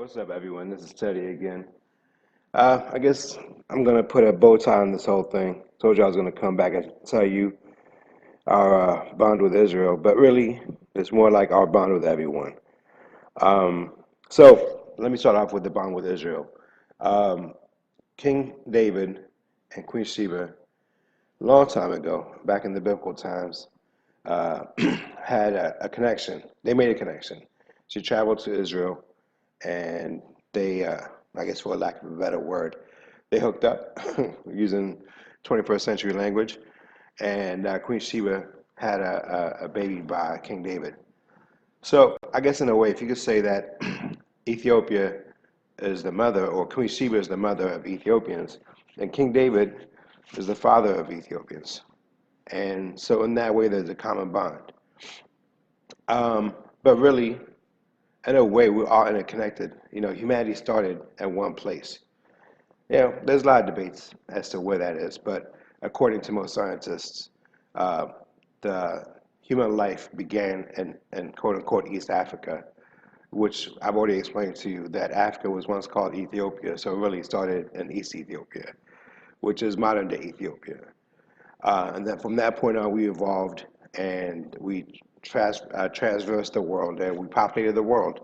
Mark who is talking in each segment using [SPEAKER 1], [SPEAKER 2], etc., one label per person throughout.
[SPEAKER 1] What's up, everyone? This is Teddy again. I guess I'm gonna put a bow tie on this whole thing. Told you I was gonna come back and tell you our bond with Israel, but really, it's more like our bond with everyone. Um, so let me start off with the bond with Israel. Um, King David and Queen Sheba, long time ago, back in the biblical times, uh, had a connection. They made a connection. She traveled to Israel and they, I guess for lack of a better word, they hooked up using 21st century language, and Queen Sheba had a baby by King David. So I guess in a way, if you could say that Ethiopia is the mother, or Queen Sheba is the mother of Ethiopians, and King David is the father of Ethiopians. And so in that way, there's a common bond. But really, in a way, we're all interconnected. Humanity started at one place. There's a lot of debates as to where that is, but according to most scientists, uh, the human life began in quote unquote East Africa, which I've already explained to you that Africa was once called Ethiopia, so it really started in East Ethiopia, which is modern day Ethiopia. And then from that point on, we evolved and we transversed the world and we populated the world.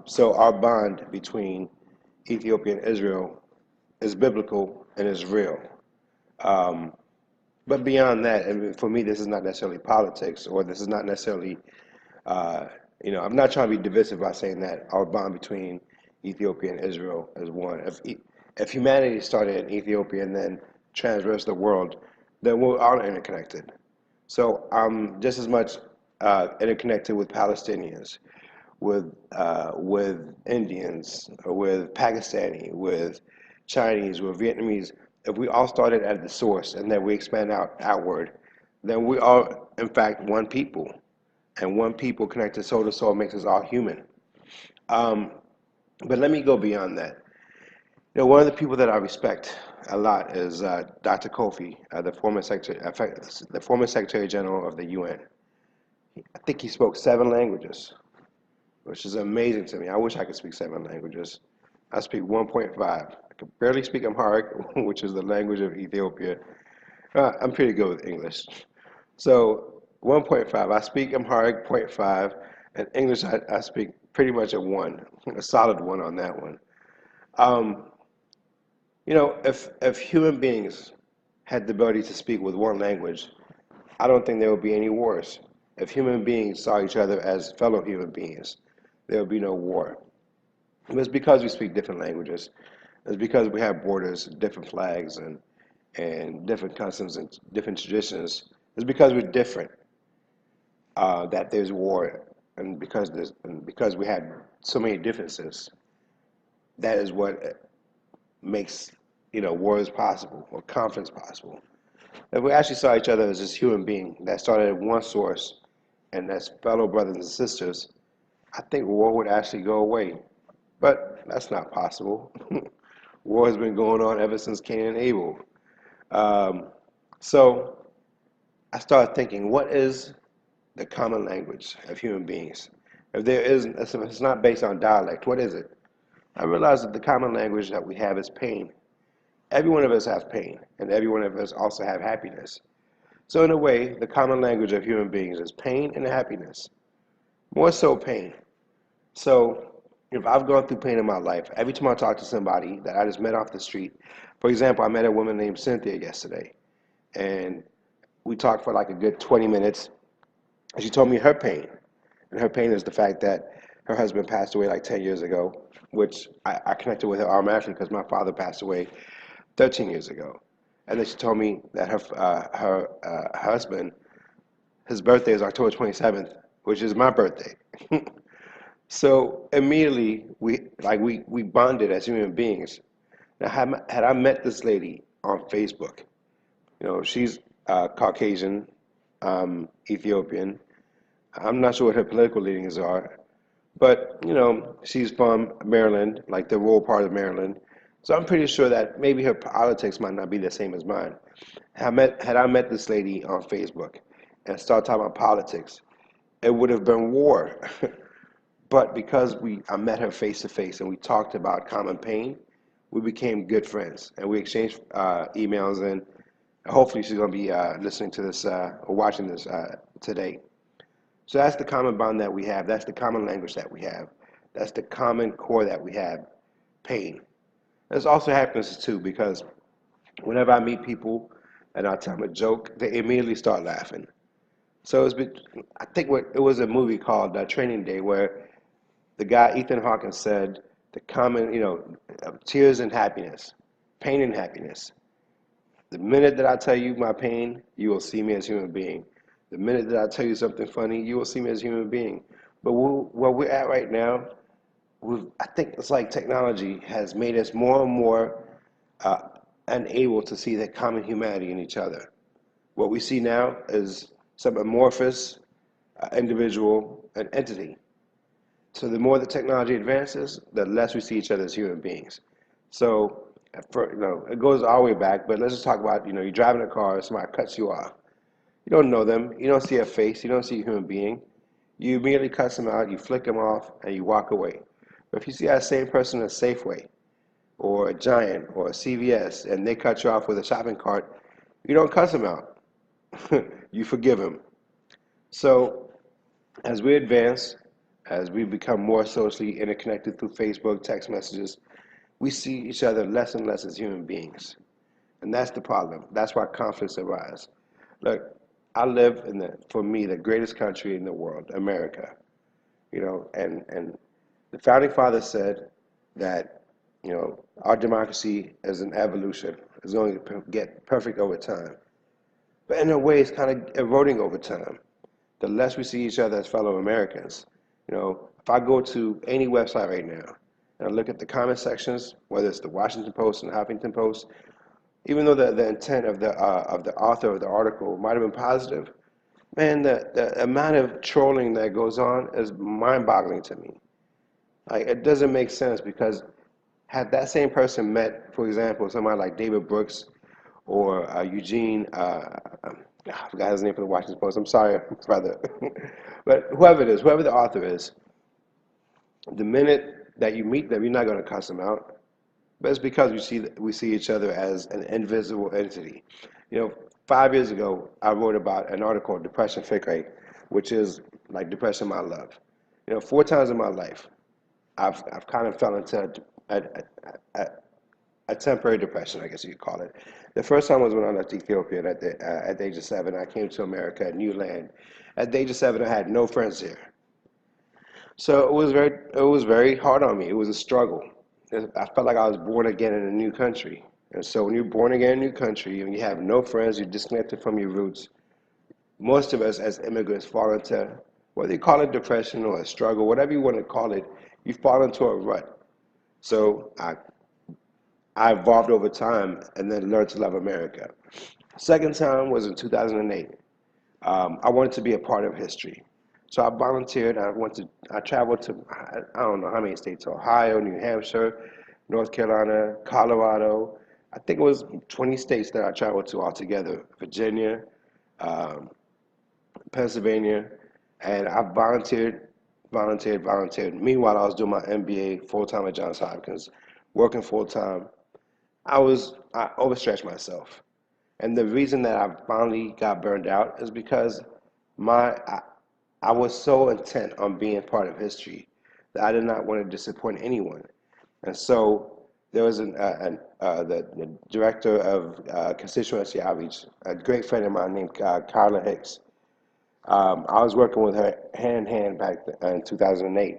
[SPEAKER 1] So our bond between Ethiopia and Israel is biblical and is real. Um, but beyond that, and for me, this is not necessarily politics, or this is not necessarily, uh, I'm not trying to be divisive by saying that our bond between Ethiopia and Israel is one. If humanity started in Ethiopia and then transversed the world, then we're all interconnected. So I'm just as much interconnected with Palestinians, with Indians, with Pakistani, with Chinese, with Vietnamese. If we all started at the source and then we expand outward, then we are in fact one people, and one people connected soul to soul makes us all human. Um, but let me go beyond that. One of the people that I respect a lot is Dr. Kofi, the former Secretary General of the UN. I think he spoke 7 languages, which is amazing to me. I wish I could speak 7 languages. I speak 1.5. I can barely speak Amharic, which is the language of Ethiopia. I'm pretty good with English. So 1.5. I speak Amharic zero point 0.5, and English I speak pretty much a 1, a solid 1 on that one. Um, if human beings had the ability to speak with one language, I don't think there would be any wars. If human beings saw each other as fellow human beings, there would be no war. It's because we speak different languages. It's because we have borders, different flags, and different customs and different traditions. It's because we're different that there's war, and because we have so many differences. That is what makes wars possible or conflicts possible. If we actually saw each other as this human being that started at one source and as fellow brothers and sisters, I think war would actually go away. But that's not possible. War has been going on ever since Cain and Abel. Um, so I started thinking, what is the common language of human beings? If it's not based on dialect, what is it? I realized that the common language that we have is pain. Every one of us has pain, and every one of us also have happiness. So in a way, the common language of human beings is pain and happiness. More so pain. So if I've gone through pain in my life, every time I talk to somebody that I just met off the street, for example, I met a woman named Cynthia yesterday, and we talked for like a good 20 minutes, and she told me her pain. And her pain is the fact that her husband passed away like 10 years ago, which I connected with her automatically because my father passed away 13 years ago. And then she told me that her husband, his birthday is October 27th, which is my birthday. So immediately we bonded as human beings. Now had I met this lady on Facebook, she's Caucasian, Ethiopian. I'm not sure what her political leanings are, but she's from Maryland, like the rural part of Maryland. So I'm pretty sure that maybe her politics might not be the same as mine. Had I met this lady on Facebook and started talking about politics, it would have been war. But because I met her face to face and we talked about common pain, we became good friends and we exchanged emails. And hopefully she's going to be listening to this or watching this today. So that's the common bond that we have. That's the common language that we have. That's the common core that we have, pain. There's also happiness too, because whenever I meet people and I tell them a joke, they immediately start laughing. So I think it was a movie called Training Day where the guy Ethan Hawke said the common, tears and happiness, pain and happiness. The minute that I tell you my pain, you will see me as a human being. The minute that I tell you something funny, you will see me as a human being. But where we're at right now, I think it's like technology has made us more and more uh, unable to see the common humanity in each other. What we see now is some amorphous individual and entity. So the more the technology advances, the less we see each other as human beings. So, it goes all the way back, but let's just talk about, you're driving a car, somebody cuts you off. You don't know them, you don't see a face, you don't see a human being. You immediately cut them out, you flick them off, and you walk away. But if you see that same person in a Safeway, or a Giant, or a CVS, and they cut you off with a shopping cart, you don't cuss them out. You forgive them. So as we advance, as we become more socially interconnected through Facebook, text messages, we see each other less and less as human beings. And that's the problem. That's why conflicts arise. Look, I live in for me, the greatest country in the world, America. And the founding fathers said that, our democracy is an evolution. It's going to get perfect over time. But in a way, it's kind of eroding over time. The less we see each other as fellow Americans. If I go to any website right now and I look at the comment sections, whether it's the Washington Post and the Huffington Post, even though the intent of the author of the article might have been positive, man, the amount of trolling that goes on is mind-boggling to me. Like, it doesn't make sense because had that same person met, for example, somebody like David Brooks or Eugene, I forgot his name for the Washington Post. I'm sorry, brother. But whoever it is, whoever the author is, the minute that you meet them, you're not going to cuss them out. But it's because we see each other as an invisible entity. 5 years ago, I wrote about an article called Depression Fake, which is like depression my love. 4 times in my life, I've kind of fell into a temporary depression, I guess you could call it. The first time was when I left Ethiopia at the age of 7. I came to America, a new land. At the age of 7, I had no friends here. So it was very hard on me. It was a struggle. I felt like I was born again in a new country. And so when you're born again in a new country and you have no friends, you're disconnected from your roots, most of us as immigrants fall into, whether you call it depression or a struggle, whatever you want to call it, you fall into a rut. So I evolved over time and then learned to love America. Second time was in 2008. I wanted to be a part of history. So I volunteered. I traveled to, I don't know how many states: Ohio, New Hampshire, North Carolina, Colorado. I think it was 20 states that I traveled to altogether, Virginia, um, Pennsylvania, and I volunteered. Meanwhile, I was doing my MBA full time at Johns Hopkins, working full time. I overstretched myself. And the reason that I finally got burned out is because my I was so intent on being part of history that I did not want to disappoint anyone. And so there was the director of constituency outreach, a great friend of mine named Carla Hicks. I was working with her hand in hand back in 2008.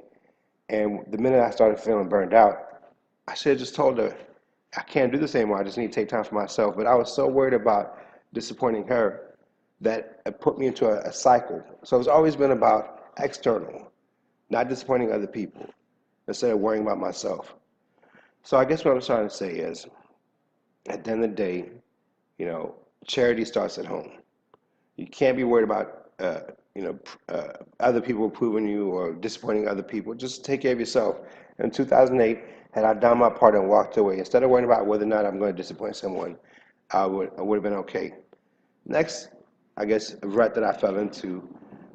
[SPEAKER 1] And the minute I started feeling burned out, I should have just told her, I can't do this anymore. I just need to take time for myself. But I was so worried about disappointing her that it put me into a cycle. So it's always been about external, not disappointing other people, instead of worrying about myself. So I guess what I'm trying to say is, at the end of the day, you know, charity starts at home. You can't be worried about, other people approving you or disappointing other people. Just take care of yourself. In 2008, had I done my part and walked away, instead of worrying about whether or not I'm going to disappoint someone, I would have been okay. Next, I guess, rut that I fell into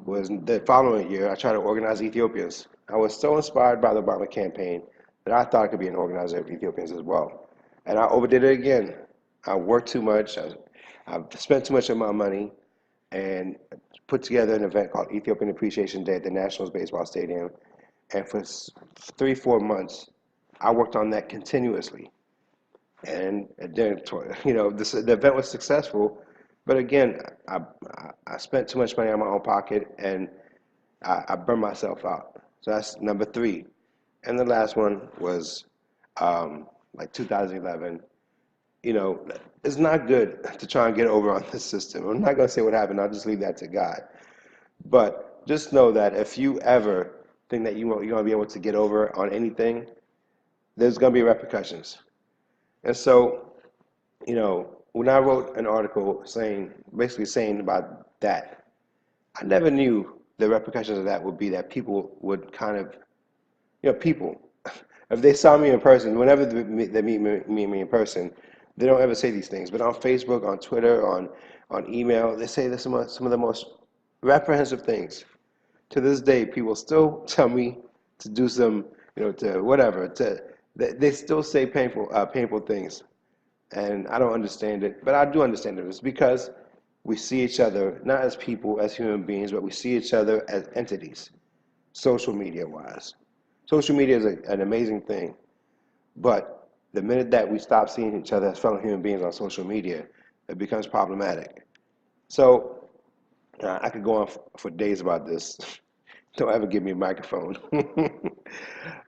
[SPEAKER 1] was the following year, I tried to organize Ethiopians. I was so inspired by the Obama campaign that I thought I could be an organizer of Ethiopians as well. And I overdid it again. I worked too much. I spent too much of my money and put together an event called Ethiopian Appreciation Day at the Nationals Baseball Stadium. And for 3, 4 months, I worked on that continuously. And then, the event was successful. But again, I spent too much money out of my own pocket and I burned myself out. So that's number three. And the last one was like 2011. You know, it's not good to try and get over on this system. I'm not going to say what happened. I'll just leave that to God. But just know that if you ever think that you're going to be able to get over on anything, there's going to be repercussions. And so, when I wrote an article basically saying about that, I never knew the repercussions of that would be that people would kind of, people, if they saw me in person, whenever they meet me in person, they don't ever say these things. But on Facebook, on Twitter, on email, they say some of the most reprehensive things. To this day, people still tell me to do some, to whatever, they still say painful things. And I don't understand it, but I do understand it. It's because we see each other not as people, as human beings, but we see each other as entities, social media wise. Social media is an amazing thing, but the minute that we stop seeing each other as fellow human beings on social media, it becomes problematic. So I could go on for days about this. Don't ever give me a microphone.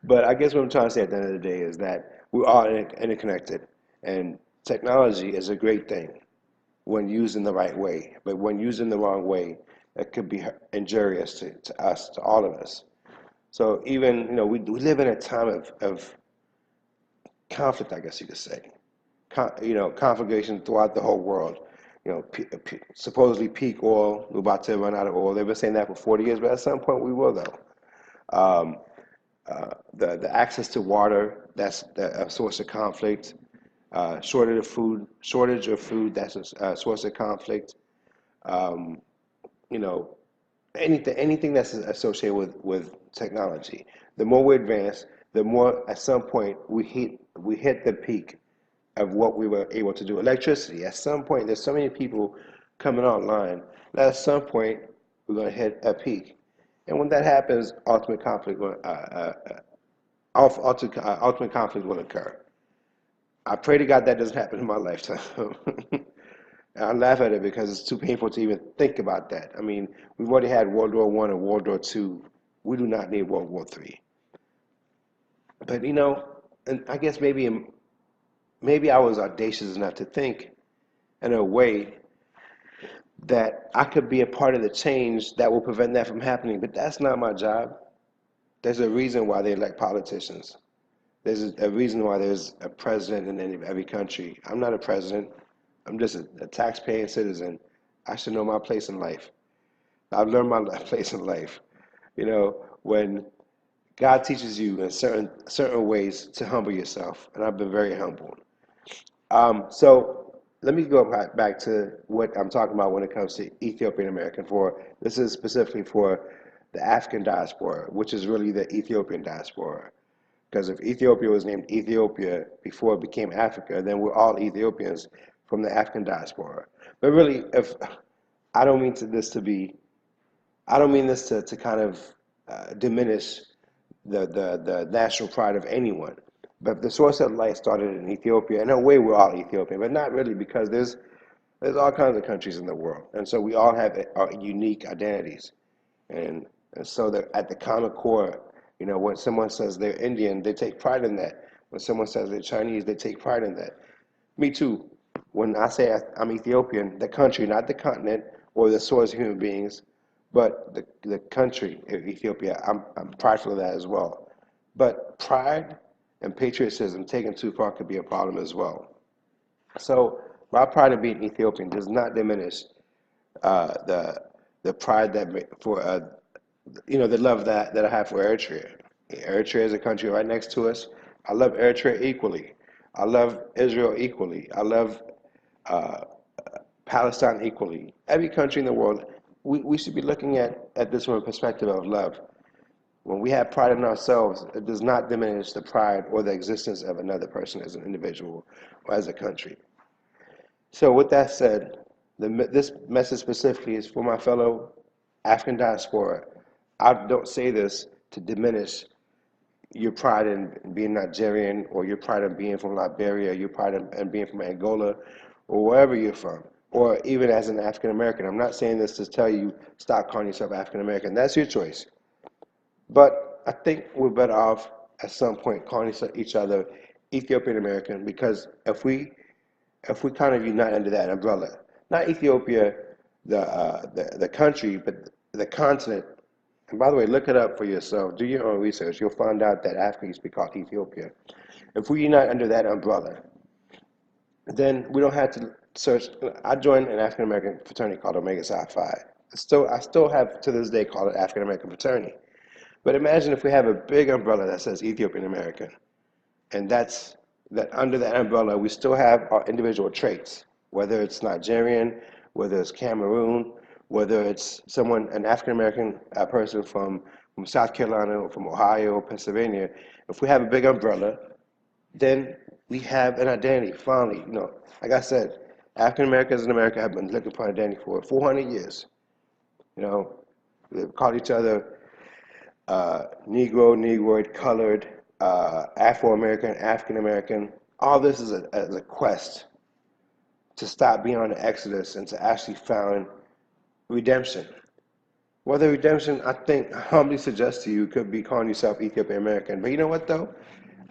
[SPEAKER 1] But I guess what I'm trying to say at the end of the day is that we're all interconnected, and technology is a great thing when used in the right way. But when used in the wrong way, it could be injurious to us, to all of us. So even, we live in a time of conflict, I guess you could say. Conflagration throughout the whole world. Supposedly peak oil, we're about to run out of oil. They've been saying that for 40 years, but at some point we will, though. Um, the access to water, that's a source of conflict. Shortage of food, that's a source of conflict. Um, you know, anything that's associated with technology. The more we advance, the more at some point we hit the peak of what we were able to do. Electricity. At some point, there's so many people coming online that at some point we're going to hit a peak. And when that happens, ultimate conflict will occur. I pray to God that doesn't happen in my lifetime. I laugh at it because it's too painful to even think about that. I mean, we've already had World War One and World War Two. We do not need World War Three. But and I guess maybe I was audacious enough to think in a way that I could be a part of the change that will prevent that from happening. But that's not my job. There's a reason why they elect politicians. There's a reason why there's a president in every country. I'm not a president. I'm just a taxpaying citizen. I should know my place in life. I've learned my place in life. When God teaches you in certain ways to humble yourself, and I've been very humbled. So let me go back to what I'm talking about when it comes to Ethiopian American. This is specifically for the African diaspora, which is really the Ethiopian diaspora. Because if Ethiopia was named Ethiopia before it became Africa, then we're all Ethiopians from the African diaspora. But really, if I don't mean to this to be, I don't mean this to kind of diminish the national pride of anyone. But the source of light started in Ethiopia. In a way, we're all Ethiopian, but not really because there's all kinds of countries in the world, and so we all have our unique identities. And so that at the common core, when someone says they're Indian, they take pride in that. When someone says they're Chinese, they take pride in that. Me too. When I say I'm Ethiopian, the country, not the continent or the source of human beings, but the country of Ethiopia, I'm prideful of that as well. But pride and patriotism taken too far could be a problem as well. So my pride in being Ethiopian does not diminish the pride the love that I have for Eritrea. Eritrea is a country right next to us. I love Eritrea equally. I love Israel equally. I love uh, Palestine equally. Every country in the world, we should be looking at this from a perspective of love. When we have pride in ourselves, it does not diminish the pride or the existence of another person as an individual or as a country. So, with that said, this message specifically is for my fellow African diaspora. I don't say this to diminish your pride in being Nigerian, or your pride in being from Liberia, your pride in being from Angola, or wherever you're from, or even as an African American. I'm not saying this to tell you stop calling yourself African American. That's your choice. But I think we're better off at some point calling each other Ethiopian American, because if we kind of unite under that umbrella, not Ethiopia, the country, but the continent. And by the way, look it up for yourself. Do your own research. You'll find out that Africa used to be called Ethiopia. If we unite under that umbrella, then we don't have to search. I joined an African American fraternity called Omega Psi Phi. I still have to this day called it African American fraternity. But imagine if we have a big umbrella that says Ethiopian American, and that under that umbrella we still have our individual traits, whether it's Nigerian, whether it's Cameroon, whether it's an African American person from South Carolina or from Ohio or Pennsylvania. If we have a big umbrella, then we have an identity finally. Like I said, African Americans in America have been looking for an identity for 400 years. You know, they've called each other Negro, Negroid, colored, Afro American, African American. All this is a quest to stop being on the exodus and to actually find redemption. Whether redemption, I think, humbly suggest to you, could be calling yourself Ethiopian American. But you know what, though?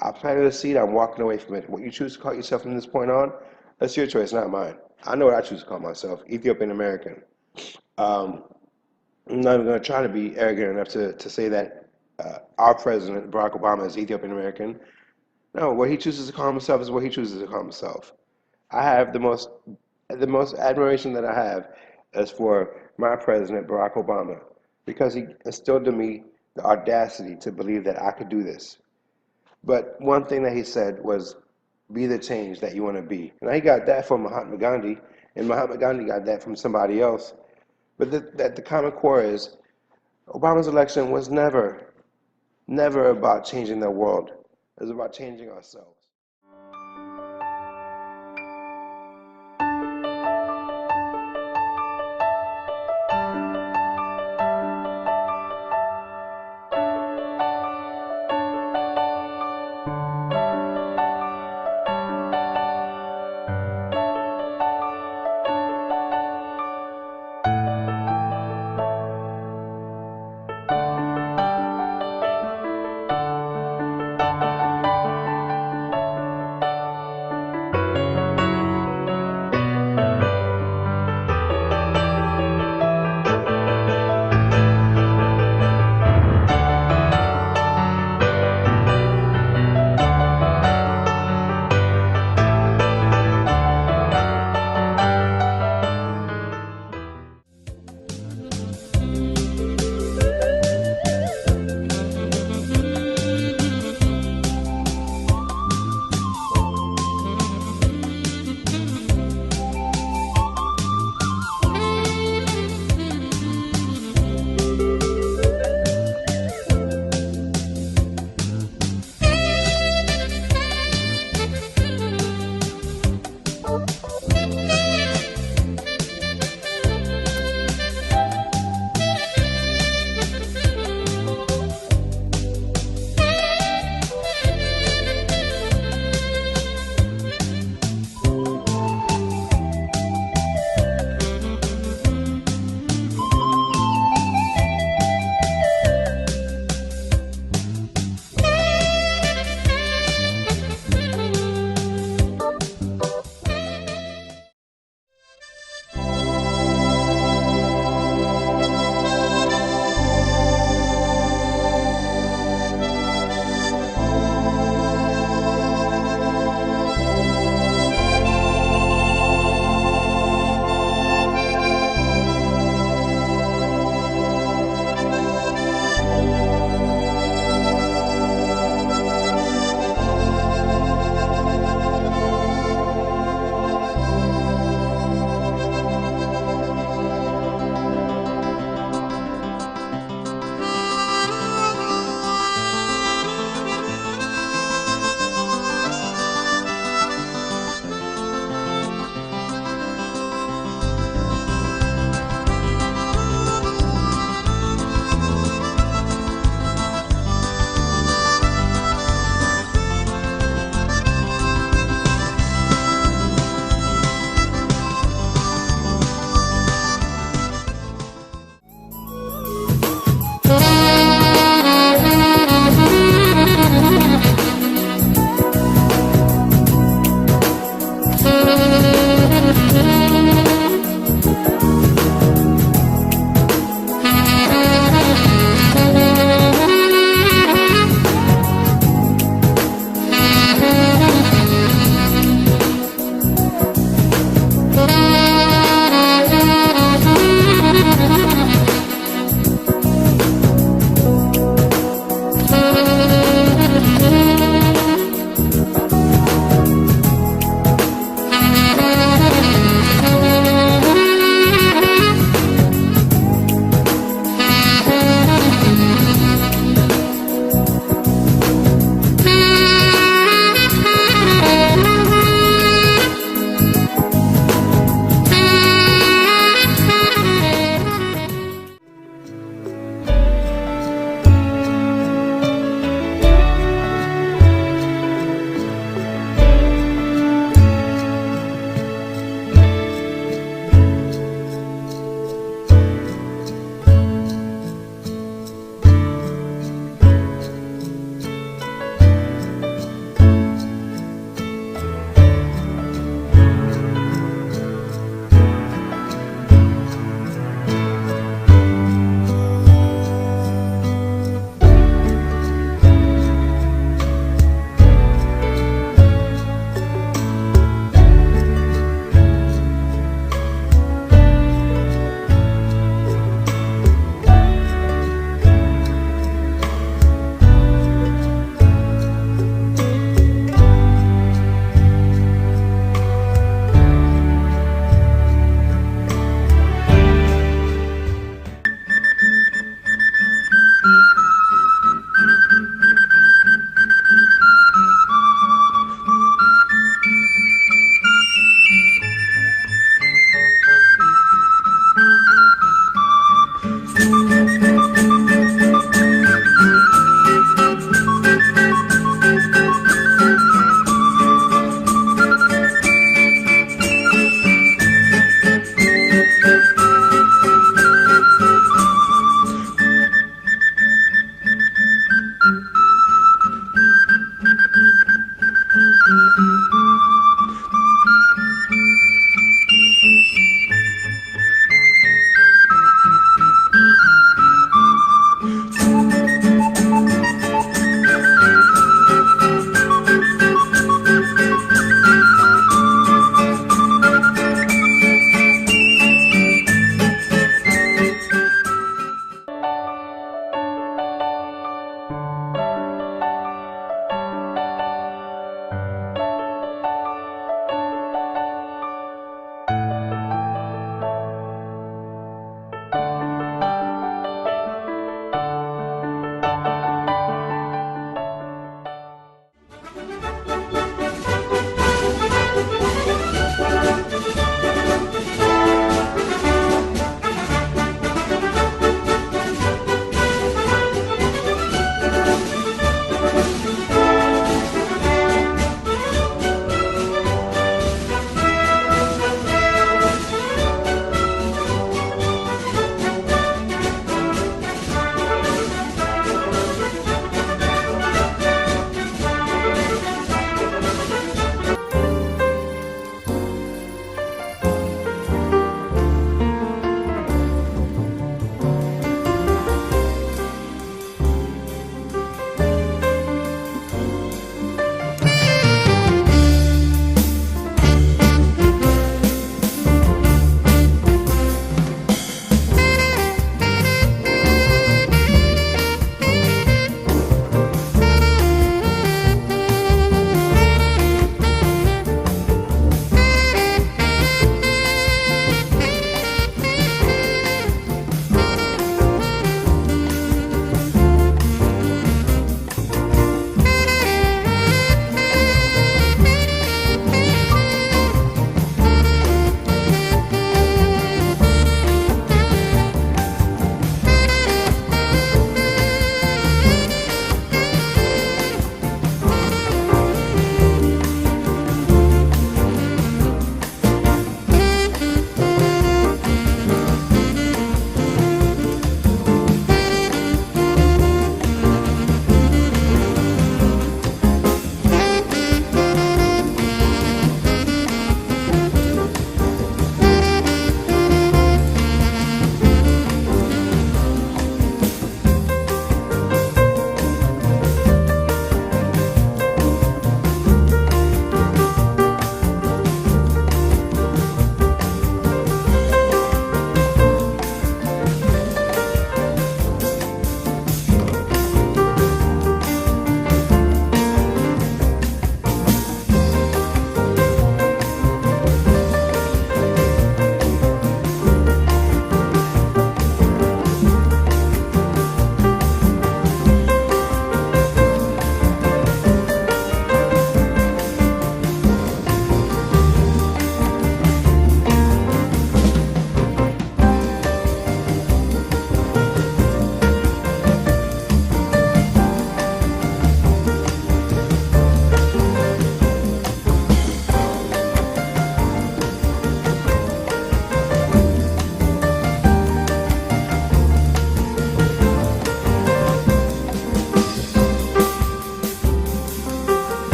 [SPEAKER 1] I planted a seed. I'm walking away from it. What you choose to call yourself from this point on, that's your choice, not mine. I know what I choose to call myself, Ethiopian American. Um, I'm not even going to try to be arrogant enough to say that our president, Barack Obama, is Ethiopian American. No, what he chooses to call himself is what he chooses to call himself. I have the most admiration that I have is for my president, Barack Obama, because he instilled in me the audacity to believe that I could do this. But one thing that he said was, be the change that you want to be. And he got that from Mahatma Gandhi, and Mahatma Gandhi got that from somebody else. But the common core is Obama's election was never about changing the world. It was about changing ourselves.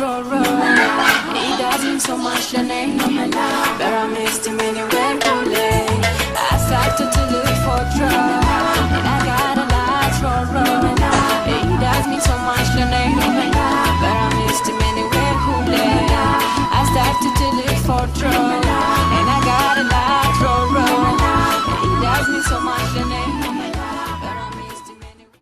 [SPEAKER 2] road, road. It doesn't so much the name, but I missed him anywhere too late. I started to look for trouble, and I got a lot road, road. It does mean so much the name, but I missed him anywhere too late. I started to look for trouble, and I got a lot road, road. It does mean so much the name, but I missed him anywhere.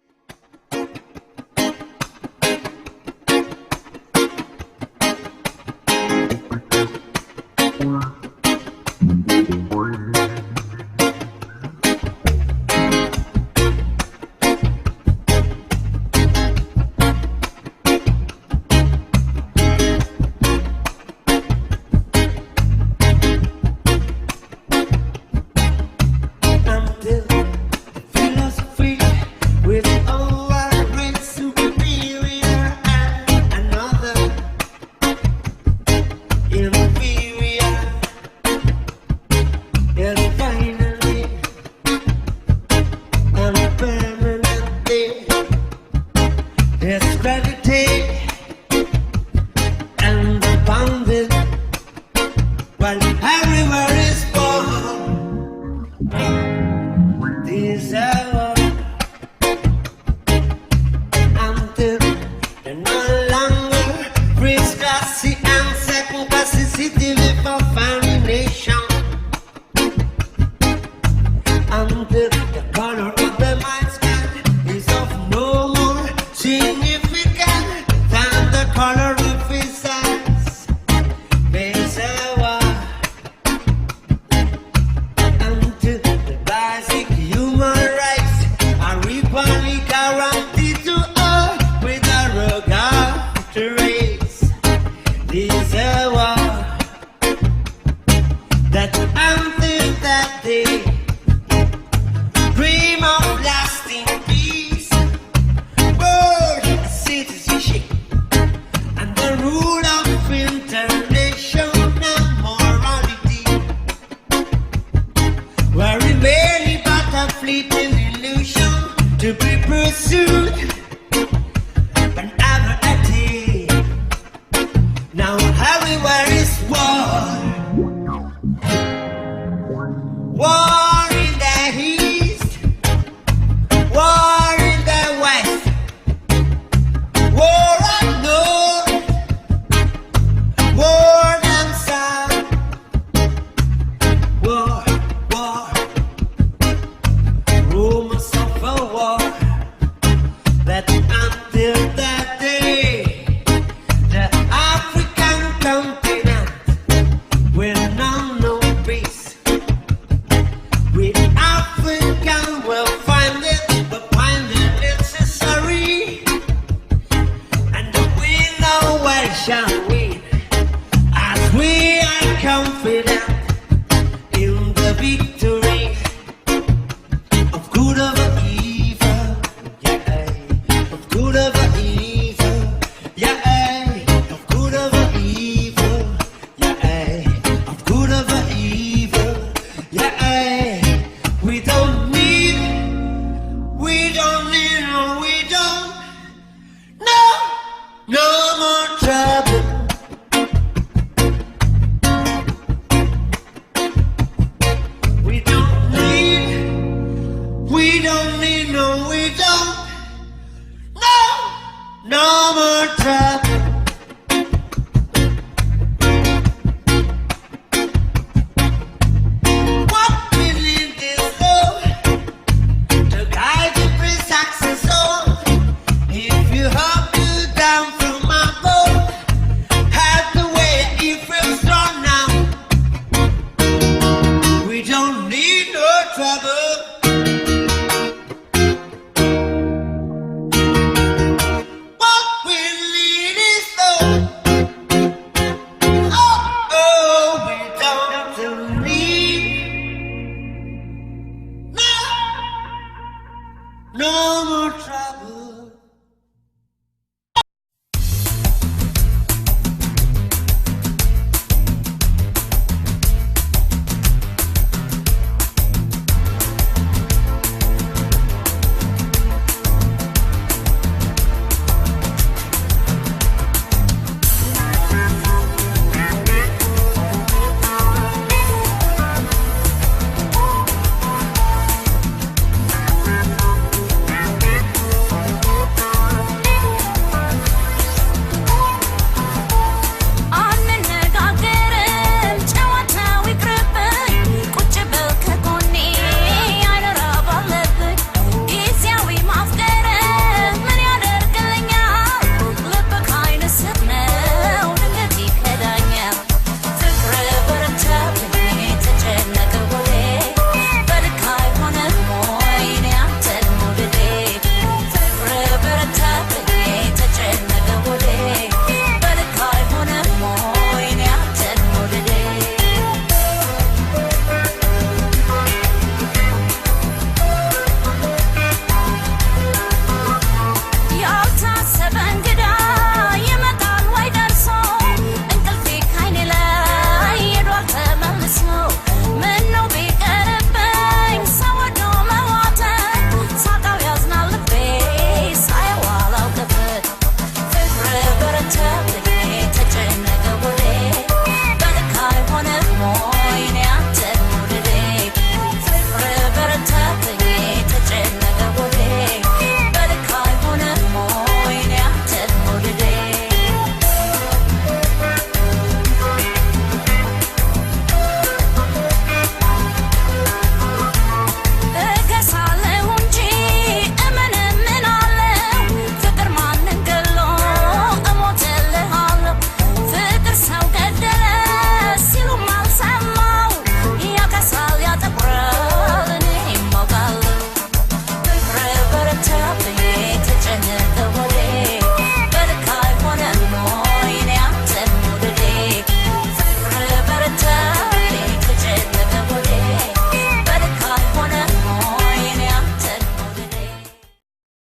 [SPEAKER 3] No more trouble.